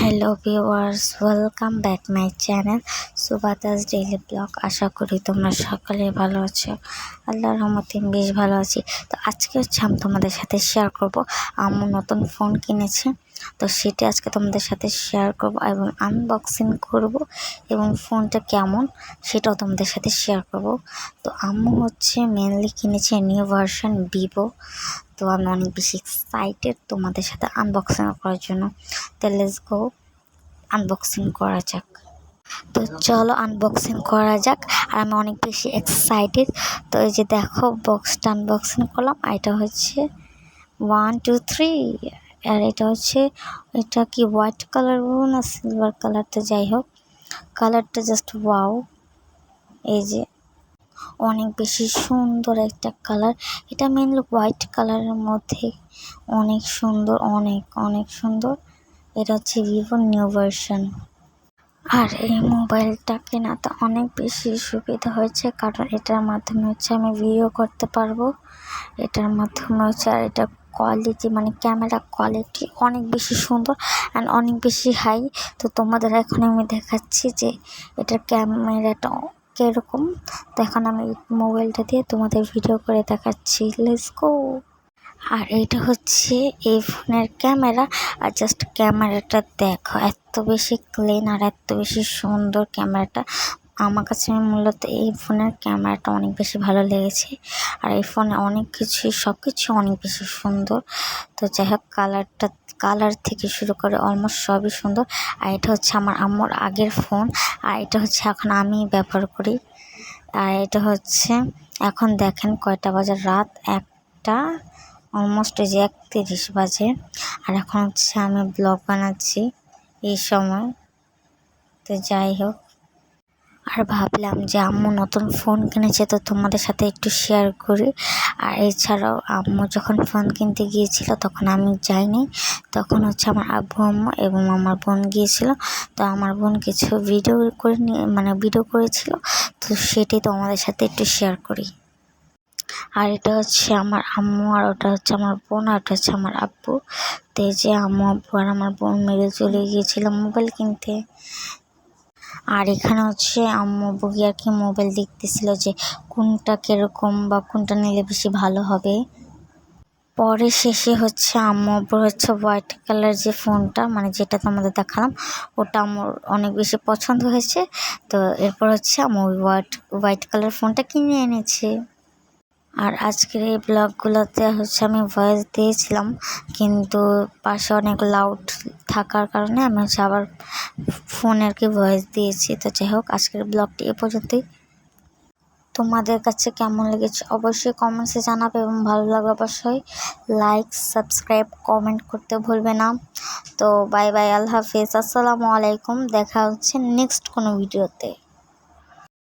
Hello viewers, welcome back my channel Subatas daily blog. আশা করি তোমরা সকলে ভালো আছো। আল্লাহর রহমতে আমি বেশ ভালো আছি। তো আজকে আমি তোমাদের সাথে শেয়ার করব আম্মু নতুন ফোন কিনেছে, তো সেটা আজকে তোমাদের সাথে শেয়ার করব এবং আনবক্সিং করব এবং ফোনটা কেমন সেটাও তোমাদের সাথে শেয়ার করব। তো আম্মু মেনলি কিনেছে নিউ ভার্সন ভিভো। তো আমি অনেক বেশি এক্সাইটেড তোমাদের সাথে আনবক্সিং করার জন্য। তো লেটস গো, আনবক্সিং করা যাক। তো চলো আনবক্সিং করা যাক। আর আমি অনেক বেশি এক্সাইটেড। তো এই যে দেখো, বক্সটা আনবক্সিং করলাম। এটা 1 2 3। আর এটা কি হোয়াইট কালার না সিলভার কালার, তো যাই হোক, কালারটা জাস্ট ওয়াও। এই যে অনেক বেশি সুন্দর একটা কালার। এটা মেনলি হোয়াইট কালারের মধ্যে অনেক সুন্দর, অনেক অনেক সুন্দর। এটা ভিভো নিউ ভার্সন। আর এই মোবাইলটা কেনাতে অনেক বেশি সুবিধা হয়েছে, কারণ এটার মাধ্যমে আমি ভিডিও করতে পারবো। এটার মাধ্যমে আর এটা কোয়ালিটি, মানে ক্যামেরা কোয়ালিটি অনেক বেশি সুন্দর অ্যান্ড অনেক বেশি হাই। তো তোমাদের এখন আমি দেখাচ্ছি যে এটার ক্যামেরাটা কীরকম। তো এখন আমি মোবাইলটা দিয়ে তোমাদের ভিডিও করে দেখাচ্ছি। Let's go. আর এইটা এই ফোনের ক্যামেরা। আর জাস্ট ক্যামেরাটা দেখো, এত বেশি ক্লিন আর এত বেশি সুন্দর ক্যামেরাটা। আমার কাছে মূলত এই ফোনের ক্যামেরাটা অনেক বেশি ভালো লেগেছে। আর এই ফোনে অনেক সব কিছু অনেক বেশি সুন্দর। তো যাই হোক, কালার থেকে শুরু করে অলমোস্ট সবই সুন্দর। আর এটা আমার আম্মুর আগের ফোন, আর এটা এখন আমি ব্যবহার করি। আর এটা এখন দেখেন কয়টা বাজে, রাত 1টা অলমোস্ট 1:30 বাজে। আর এখন আমি ব্লগ বানাচ্ছি এই সময়। তো যাই হোক, আর ভাবলাম যে আম্মু নতুন ফোন কিনেছে, তো তোমাদের সাথে একটু শেয়ার করি। আর এছাড়াও আম্মু যখন ফোন কিনতে গিয়েছিল তখন আমি যাইনি, তখন আমার আব্বু আম্মু এবং আমার বোন গিয়েছিল। তো আমার বোন কিছু ভিডিও করেছিল, তো সেটাই তোমাদের সাথে একটু শেয়ার করি। আর এটা আমার আম্মু, আর ওটা আমার বোন, আর ওটা আমার আব্বু। তো এই যে আম্মু, আব্বু আর আমার বোন মিলে চলে গিয়েছিল মোবাইল কিনতে। আর এখানে আম্মু আব্বু আর কি মোবাইল দেখতেছিল যে কোনটা কিরকম বা কোনটা নিলে বেশি ভালো হবে। পরে শেষে আম্মু আব্বুর হোয়াইট কালার যে ফোনটা, মানে যেটা তোমাদের দেখালাম, ওটা আমার অনেক বেশি পছন্দ হয়েছে। তো এরপর আম্মু হোয়াইট কালার ফোনটা কিনে এনেছে। আর আজকের এই ব্লগগুলোতে আমি ভয়েস দিয়েছিলাম, কিন্তু পাশে অনেক লাউড থাকার কারণে আমি আবার ফোনে আর কি ভয়েস দিয়েছি। তো যাই হোক, আজকের ব্লগটি এ পর্যন্তই। তোমাদের কাছে কেমন লেগেছে অবশ্যই কমেন্টসে জানাবে, এবং ভালো লাগলে অবশ্যই লাইক, সাবস্ক্রাইব, কমেন্ট করতে ভুলবে না। তো বাই বাই, আল্লাহ হাফিজ, আসসালামু আলাইকুম। দেখা হচ্ছে নেক্সট কোনো ভিডিওতে।